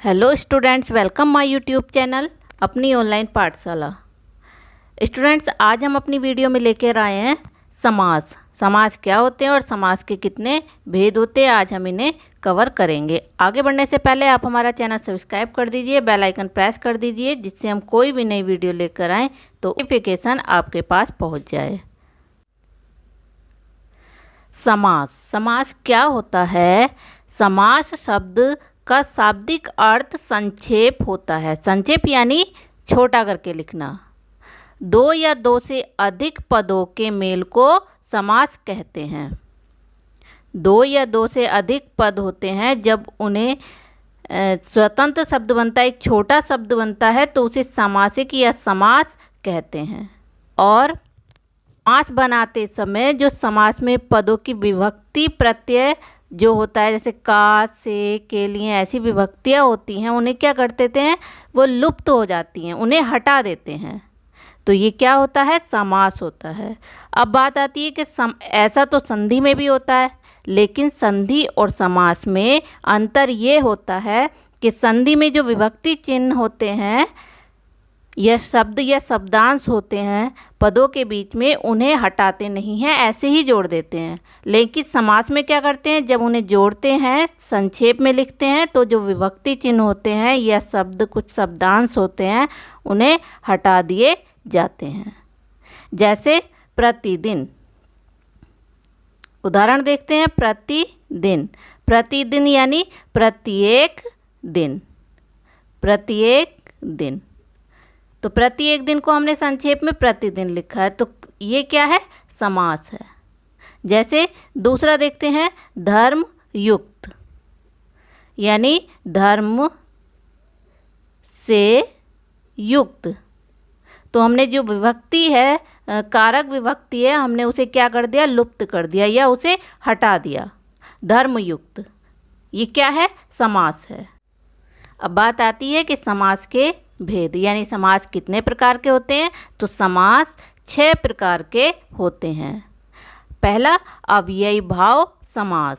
Hello students, welcome my YouTube channel अपनी online पाठशाला। Students, आज हम अपनी वीडियो में लेकर आए हैं समास। समास क्या होते हैं और समास के कितने भेद होते हैं, आज हम इन्हें कवर करेंगे। आगे बढ़ने से पहले आप हमारा चैनल सब्सक्राइब कर दीजिए, बेल आइकन प्रेस कर दीजिए, जिससे हम कोई भी नई वीडियो लेकर आएँ तो नोटिफिकेशन आपके पास पहुँच जाए। समास। समास क्या होता है? समास शब्द का शाब्दिक अर्थ संक्षेप होता है। संक्षेप यानी छोटा करके लिखना। दो या दो से अधिक पदों के मेल को समास कहते हैं। दो या दो से अधिक पद होते हैं, जब उन्हें स्वतंत्र शब्द बनता है, एक छोटा शब्द बनता है, तो उसे समासिक या समास कहते हैं। और समास बनाते समय जो समास में पदों की विभक्ति प्रत्यय जो होता है, जैसे का, से, के लिए ऐसी विभक्तियाँ होती हैं, उन्हें क्या करते थे, वो लुप्त हो जाती हैं, उन्हें हटा देते हैं, तो ये क्या होता है? समास होता है। अब बात आती है कि ऐसा तो संधि में भी होता है, लेकिन संधि और समास में अंतर ये होता है कि संधि में जो विभक्ति चिन्ह होते हैं या शब्द या शब्दांश होते हैं पदों के बीच में, उन्हें हटाते नहीं हैं, ऐसे ही जोड़ देते हैं। लेकिन समास में क्या करते हैं, जब उन्हें जोड़ते हैं, संक्षेप में लिखते हैं, तो जो विभक्ति चिन्ह होते हैं या शब्द, कुछ शब्दांश होते हैं, उन्हें हटा दिए जाते हैं। जैसे प्रतिदिन, उदाहरण देखते हैं। प्रतिदिन, प्रतिदिन यानी प्रत्येक दिन, प्रत्येक दिन। तो प्रत्येक दिन को हमने संक्षेप में प्रतिदिन लिखा है, तो ये क्या है? समास है। जैसे दूसरा देखते हैं, धर्म युक्त, यानी धर्म से युक्त। तो हमने जो विभक्ति है, कारक विभक्ति है, हमने उसे क्या कर दिया? लुप्त कर दिया या उसे हटा दिया। धर्मयुक्त, ये क्या है? समास है। अब बात आती है कि समास के भेद, यानी समास कितने प्रकार के होते हैं। तो समास 6 प्रकार के होते हैं। पहला, अव्ययी भाव समास,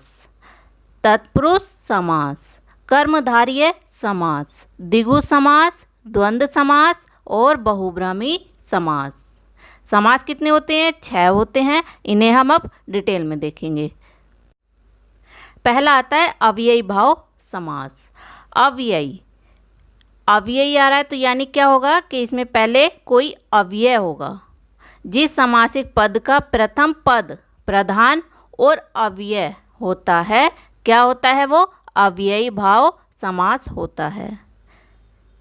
तत्पुरुष समास, कर्मधारय समास, द्विगु समास, द्वंद्व समास और बहुब्राह्मी समास। समास कितने होते हैं? 6 होते हैं। इन्हें हम अब डिटेल में देखेंगे। पहला आता है अव्ययी भाव समास। अव्ययी, अव्ययी आ रहा है तो यानी क्या होगा कि इसमें पहले कोई अव्यय होगा। जिस समासिक पद का प्रथम पद प्रधान और अव्यय होता है, क्या होता है? वो अव्ययी भाव समास होता है।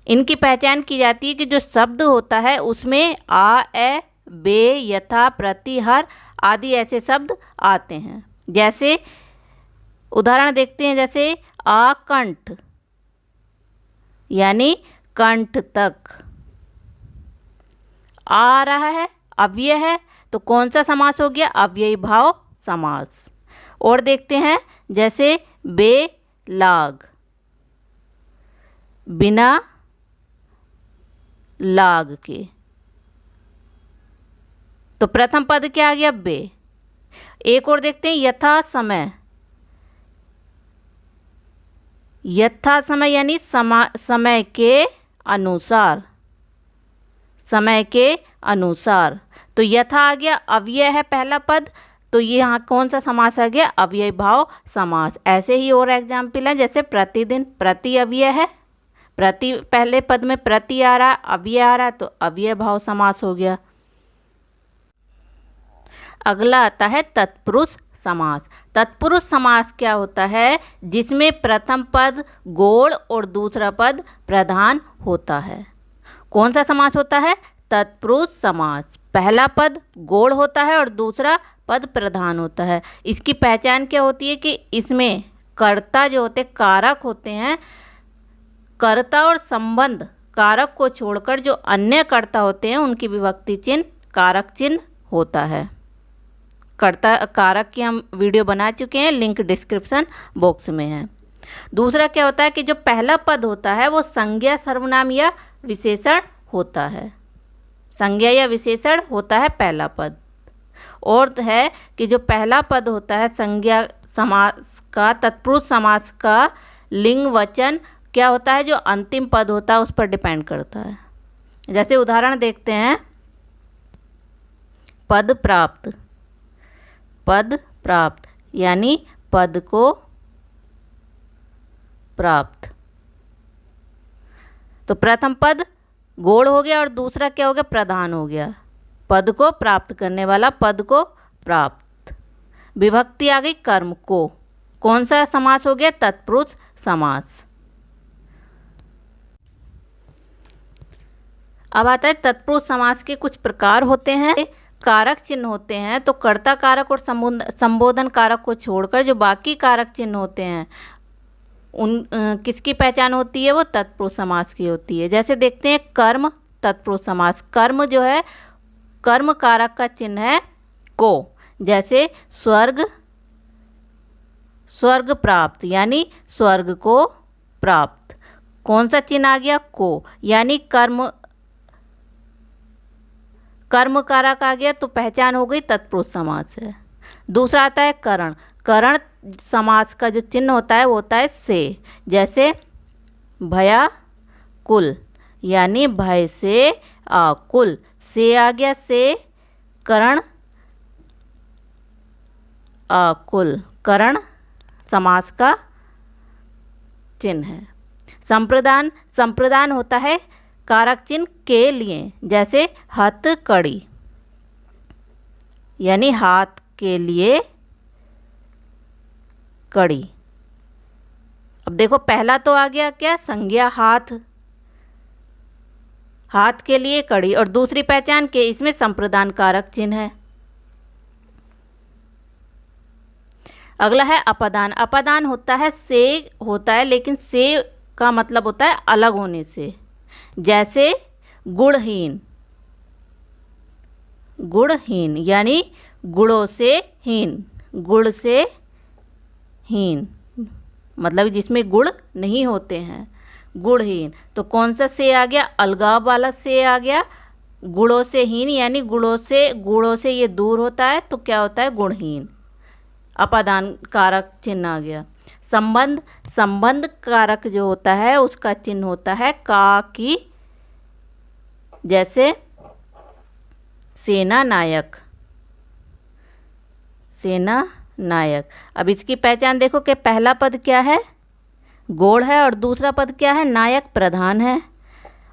इनकी पहचान की जाती है कि जो शब्द होता है उसमें आ, ए, बे, यथा, प्रति, हर आदि ऐसे शब्द आते हैं। जैसे उदाहरण देखते हैं, जैसे आकंठ यानी कंठ तक, आ रहा है, अव्यय है, तो कौन सा समास हो गया? अव्ययी भाव समास। और देखते हैं, जैसे बेलाग, बिना लाग के, तो प्रथम पद क्या आ गया? बे। एक और देखते हैं, यथा समय, यथा समय यानी समय के अनुसार, समय के अनुसार, तो यथा आ गया, अव्यय है पहला पद, तो ये यहाँ कौन सा समास आ गया? अव्ययी भाव समास। ऐसे ही और एग्जाम्पल है, जैसे प्रतिदिन, प्रति अव्यय है, प्रति पहले पद में प्रति आ रहा है, अव्यय आ रहा है, तो अव्यय भाव समास हो गया। अगला आता है तत्पुरुष समास। तत्पुरुष समास क्या होता है? जिसमें प्रथम पद गौड़ और दूसरा पद प्रधान होता है। कौन सा समास होता है? तत्पुरुष समास। पहला पद गौड़ होता है और दूसरा पद प्रधान होता है। इसकी पहचान क्या होती है कि इसमें कर्ता जो होते, कारक होते हैं, कर्ता और संबंध कारक को छोड़कर जो अन्य कर्ता होते हैं, उनकी विभक्ति चिन्ह कारक चिन्ह होता है। कर्ता कारक की हम वीडियो बना चुके हैं, लिंक डिस्क्रिप्शन बॉक्स में है। दूसरा क्या होता है कि जो पहला पद होता है वो संज्ञा, सर्वनाम या विशेषण होता है। संज्ञा या विशेषण होता है पहला पद। और है कि जो पहला पद होता है संज्ञा समास का, तत्पुरुष समास का लिंग वचन क्या होता है, जो अंतिम पद होता है उस पर डिपेंड करता है। जैसे उदाहरण देखते हैं, पद प्राप्त। पद प्राप्त यानी पद को प्राप्त। तो प्रथम पद गौड़ हो गया और दूसरा क्या हो गया, प्रधान हो गया। पद को प्राप्त करने वाला, पद को प्राप्त। विभक्ति आ गई कर्म को, कौन सा समास हो गया, तत्पुरुष समास। अब आता है तत्पुरुष समास के कुछ प्रकार होते हैं। कारक चिन्ह होते हैं, तो कर्ता कारक और संबोधन कारक को छोड़कर जो बाकी कारक चिन्ह होते हैं उन किसकी पहचान होती है, वो तत्पुरुष समास की होती है। जैसे देखते हैं कर्म तत्पुरुष समास। कर्म जो है, कर्म कारक का चिन्ह है को। जैसे स्वर्ग, स्वर्ग प्राप्त यानी स्वर्ग को प्राप्त। कौन सा चिन्ह आ गया, को, यानी कर्म, कर्म कारक आ गया तो पहचान हो गई तत्पुरुष समास है। दूसरा आता है करण। करण समास का जो चिन्ह होता है वो होता है से। जैसे भया कुल यानी भय से आकुल, से आ गया से, करण आकुल, करण समास का चिन्ह है। संप्रदान, संप्रदान होता है कारक चिन्ह के लिए। जैसे हथकड़ी यानी हाथ के लिए कड़ी। अब देखो पहला तो आ गया क्या, संज्ञा हाथ, हाथ के लिए कड़ी, और दूसरी पहचान के, इसमें संप्रदान कारक चिन्ह है। अगला है अपादान। अपादान होता है से होता है, लेकिन से का मतलब होता है अलग होने से। जैसे गुणहीन, गुणहीन यानी गुणों से हीन, गुण से हीन मतलब जिसमें गुण नहीं होते हैं, गुणहीन। तो कौन सा से आ गया, अलगाव वाला से आ गया। गुणों से हीन यानी गुणों से ये दूर होता है, तो क्या होता है, गुणहीन। अपादान कारक चिन्ह आ गया। संबंध, संबंध कारक जो होता है उसका चिन्ह होता है का की। जैसे सेना नायक, सेना नायक। अब इसकी पहचान देखो कि पहला पद क्या है, गौड़ है, और दूसरा पद क्या है, नायक प्रधान है,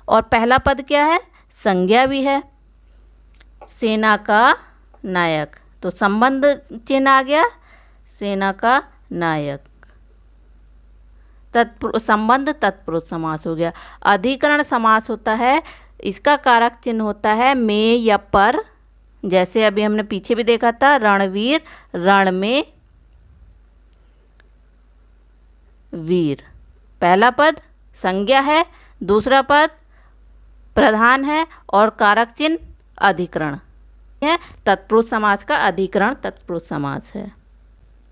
और पहला पद क्या है, संज्ञा भी है, सेना का नायक। तो संबंध चिन्ह आ गया, सेना का नायक। संबंध तत्पुरुष समास हो गया। अधिकरण समास होता है, इसका कारक चिन्ह होता है में या पर। जैसे अभी हमने पीछे भी देखा था, रणवीर, रण में वीर। पहला पद संज्ञा है, दूसरा पद प्रधान है, और कारक चिन्ह अधिकरण है। तत्पुरुष समास का अधिकरण तत्पुरुष समास है।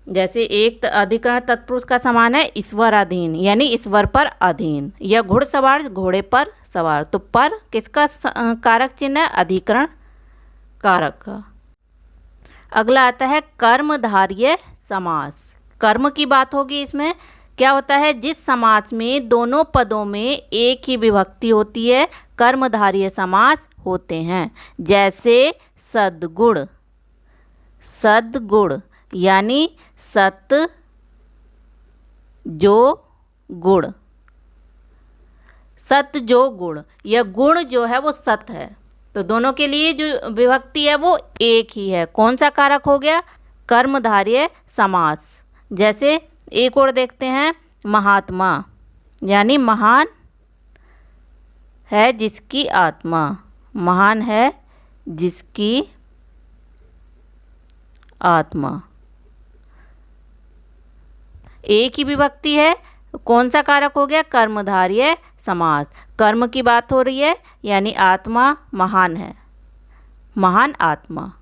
जैसे एक अधिकरण तत्पुरुष का समान है ईश्वराधीन यानी ईश्वर पर अधीन, या घुड़सवार घोड़े पर सवार। तो पर किसका कारक चिन्ह है, अधिकरण कारक का। अगला आता है कर्मधारय समास। कर्म की बात होगी इसमें। क्या होता है, जिस समास में दोनों पदों में एक ही विभक्ति होती है कर्मधारय समास होते हैं। जैसे सद्गुण, सद्गुण यानी सत जो गुण, सत जो गुण, यह गुण जो है वो सत है। तो दोनों के लिए जो विभक्ति है वो एक ही है। कौन सा कारक हो गया, कर्मधारय समास। जैसे एक और देखते हैं, महात्मा यानी महान है जिसकी आत्मा, महान है जिसकी आत्मा। एक ही विभक्ति है, कौन सा कारक हो गया, कर्मधारय समास। कर्म की बात हो रही है यानी आत्मा महान है, महान आत्मा।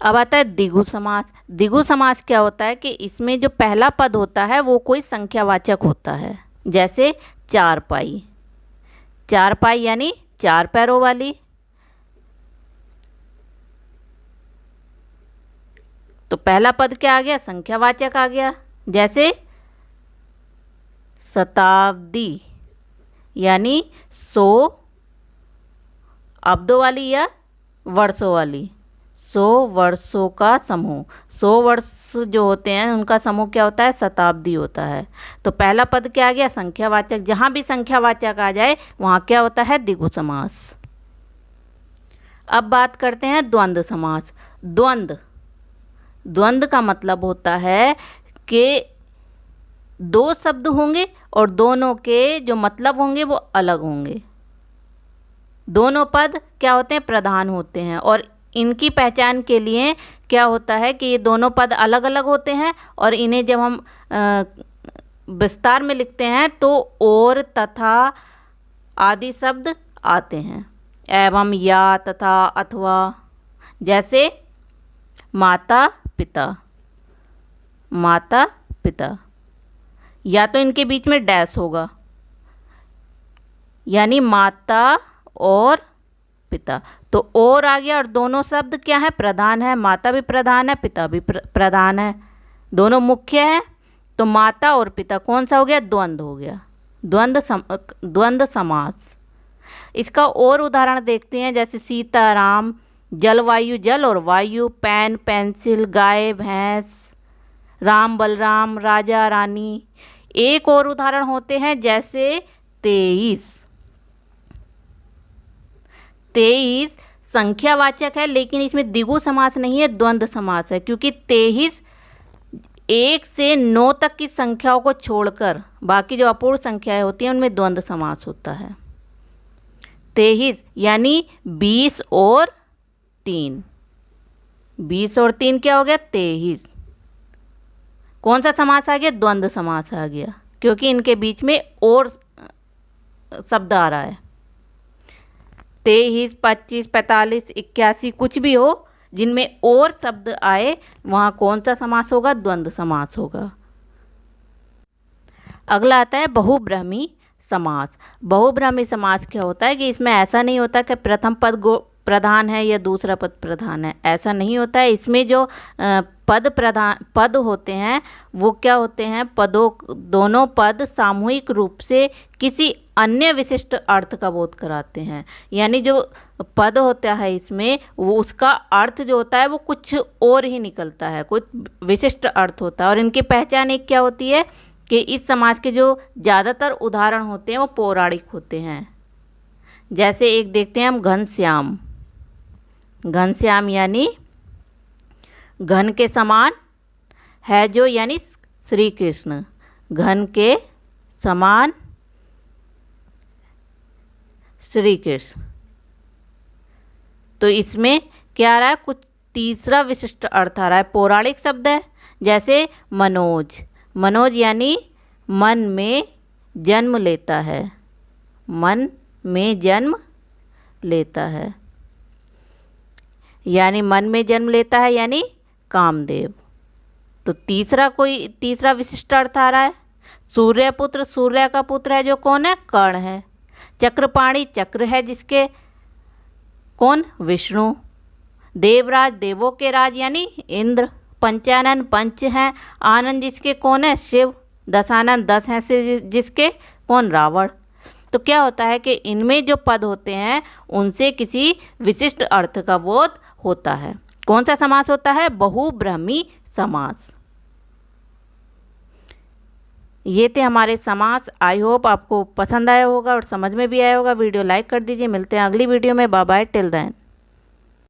अब आता है द्विगु समास। द्विगु समास क्या होता है कि इसमें जो पहला पद होता है वो कोई संख्यावाचक होता है। जैसे चारपाई, चारपाई यानी चार पैरों वाली। तो पहला पद क्या आ गया, संख्यावाचक आ गया। जैसे शताब्दी यानी 100 अब्दों वाली या वर्षों वाली, 100 वर्षों का समूह। 100 वर्ष जो होते हैं उनका समूह क्या होता है? शताब्दी होता है। तो पहला पद क्या आ गया? संख्यावाचक। जहां भी संख्यावाचक आ जाए वहां क्या होता है? द्विगु समास। अब बात करते हैं द्वंद्व समास। द्वंद्व का मतलब होता है कि दो शब्द होंगे और दोनों के जो मतलब होंगे वो अलग होंगे। दोनों पद क्या होते हैं? प्रधान होते हैं। और इनकी पहचान के लिए क्या होता है कि ये दोनों पद अलग अलग होते हैं और इन्हें जब हम विस्तार में लिखते हैं तो और, तथा आदि शब्द आते हैं, एवं, या, तथा, अथवा। जैसे माता पिता, माता पिता, या तो इनके बीच में डैश होगा, यानी माता और पिता। तो और आ गया और दोनों शब्द क्या है? प्रधान है। माता भी प्रधान है, पिता भी प्रधान है, दोनों मुख्य हैं। तो माता और पिता कौन सा हो गया? द्वंद्व हो गया, द्वंद्व समास। इसका और उदाहरण देखते हैं, जैसे सीताराम, जलवायु जल और वायु, पेन पेंसिल, गाय भैंस, राम बलराम, राजा रानी। एक और उदाहरण होते हैं जैसे 23। 23 संख्यावाचक है लेकिन इसमें द्विगु समास नहीं है, द्वंद्व समास है, क्योंकि 23 1 से 9 तक की संख्याओं को छोड़कर बाकी जो अपूर्ण संख्याएं होती हैं उनमें द्वंद्व समास होता है। 23 यानी 20 और 3, 20 और 3 क्या हो गया? 23। कौन सा समास आ गया? द्वंद्व समास आ गया, क्योंकि इनके बीच में और शब्द आ रहा है। 23, 25, 45, 81 कुछ भी हो जिनमें और शब्द आए वहाँ कौन सा समास होगा? द्वंद्व समास होगा। अगला आता है बहुब्रह्मी समास। बहुब्रह्मी समास क्या होता है कि इसमें ऐसा नहीं होता कि प्रथम पद प्रधान है या दूसरा पद प्रधान है, ऐसा नहीं होता है। इसमें जो पद होते हैं वो क्या होते हैं? दोनों पद सामूहिक रूप से किसी अन्य विशिष्ट अर्थ का बोध कराते हैं। यानी जो पद होता है इसमें वो उसका अर्थ जो होता है वो कुछ और ही निकलता है, कुछ विशिष्ट अर्थ होता है। और इनकी पहचान एक क्या होती है कि इस समाज के जो ज़्यादातर उदाहरण होते हैं वो पौराणिक होते हैं। जैसे एक देखते हैं हम घनश्याम। घनश्याम यानी घन के समान है जो, यानी श्री कृष्ण, घन के समान श्री कृष्ण। तो इसमें क्या आ रहा है? कुछ तीसरा विशिष्ट अर्थ आ रहा है, पौराणिक शब्द है। जैसे मनोज, मनोज यानी मन में जन्म लेता है, मन में जन्म लेता है, यानी मन में जन्म लेता है यानी कामदेव। तो तीसरा विशिष्ट अर्थ आ रहा है। सूर्यपुत्र, सूर्य का पुत्र है जो कौन है? कर्ण है। चक्रपाणी, चक्र है जिसके कौन? विष्णु। देवराज, देवों के राज यानी इंद्र। पंचानन, पंच हैं, आनंद जिसके कौन है? शिव। दशानन, 10 हैं से जिसके कौन? रावण। तो क्या होता है कि इनमें जो पद होते हैं उनसे किसी विशिष्ट अर्थ का बोध होता है। कौन सा समास होता है? बहुब्रह्मी समास। ये थे हमारे समास। आई होप आपको पसंद आया होगा और समझ में भी आया होगा। वीडियो लाइक कर दीजिए। मिलते हैं अगली वीडियो में। Bye bye, till then.